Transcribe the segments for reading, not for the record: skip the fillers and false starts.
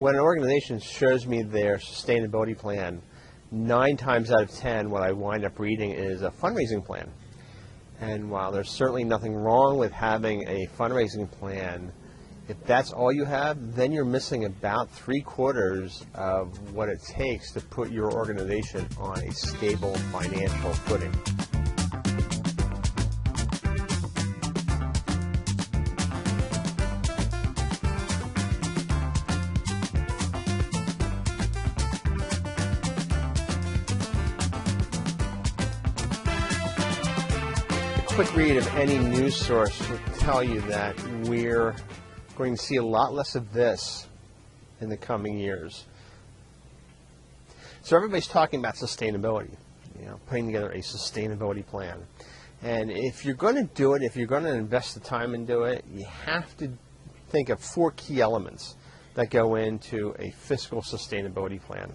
When an organization shows me their sustainability plan, 9 times out of 10 what I wind up reading is a fundraising plan. And while there's certainly nothing wrong with having a fundraising plan, if that's all you have, then you're missing about 3/4 of what it takes to put your organization on a stable financial footing. A quick read of any news source will tell you that we're going to see a lot less of this in the coming years. So everybody's talking about sustainability, putting together a sustainability plan. And if you're going to do it, if you're going to invest the time into it, you have to think of 4 key elements that go into a fiscal sustainability plan.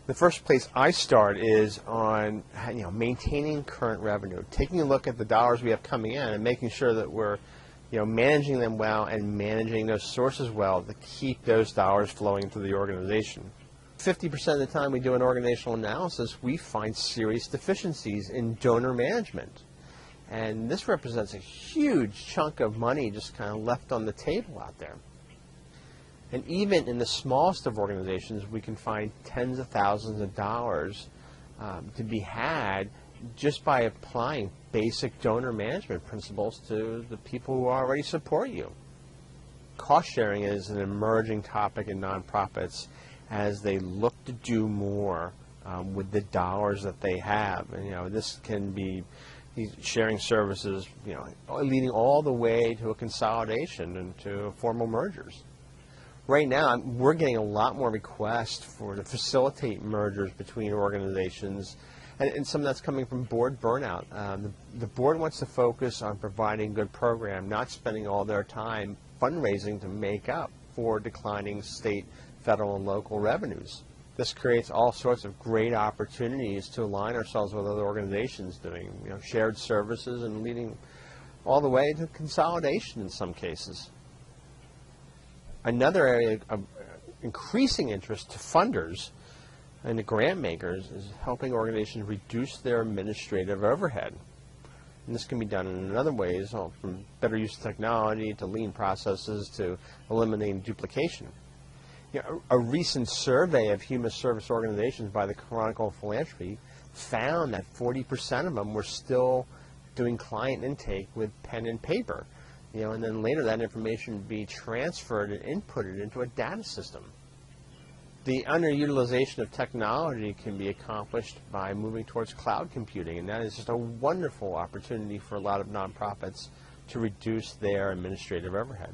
The first place I start is on maintaining current revenue, taking a look at the dollars we have coming in and making sure that we're managing them well and managing those sources well to keep those dollars flowing through the organization. 50% of the time we do an organizational analysis, we find serious deficiencies in donor management. And this represents a huge chunk of money just kind of left on the table out there. And even in the smallest of organizations, we can find tens of thousands of dollars to be had just by applying basic donor management principles to the people who already support you. Cost sharing is an emerging topic in nonprofits as they look to do more with the dollars that they have. And this can be sharing services, leading all the way to a consolidation and to formal mergers. Right now, we're getting a lot more requests to facilitate mergers between organizations, and some of that's coming from board burnout. The board wants to focus on providing good program, not spending all their time fundraising to make up for declining state, federal, and local revenues. This creates all sorts of great opportunities to align ourselves with other organizations doing shared services and leading all the way to consolidation in some cases. Another area of increasing interest to funders and to grant makers is helping organizations reduce their administrative overhead. And this can be done in other ways, from better use of technology to lean processes to eliminating duplication. A recent survey of human service organizations by the Chronicle of Philanthropy found that 40% of them were still doing client intake with pen and paper. And then later that information would be transferred and inputted into a data system. The underutilization of technology can be accomplished by moving towards cloud computing, and that is just a wonderful opportunity for a lot of nonprofits to reduce their administrative overhead.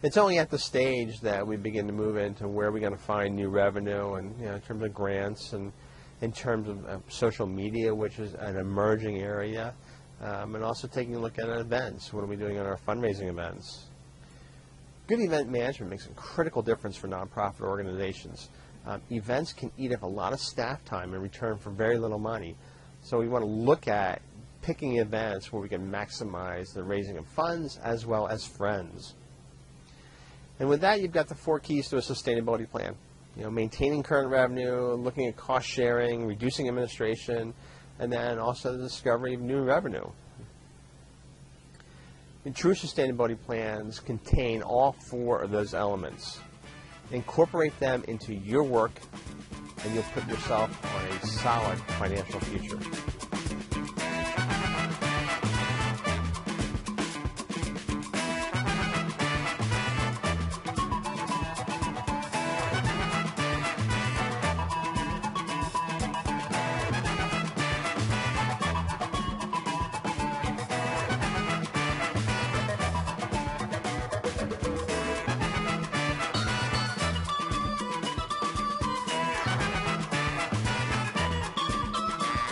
It's only at the stage that we begin to move into where we're going to find new revenue, and in terms of grants and in terms of social media, which is an emerging area. And also taking a look at our events. What are we doing on our fundraising events? Good event management makes a critical difference for nonprofit organizations. Events can eat up a lot of staff time in return for very little money. So we want to look at picking events where we can maximize the raising of funds as well as friends. And with that, you've got the 4 keys to a sustainability plan. Maintaining current revenue, looking at cost sharing, reducing administration, and then also the discovery of new revenue. And true sustainability plans contain all 4 of those elements. Incorporate them into your work, and you'll put yourself on a solid financial future.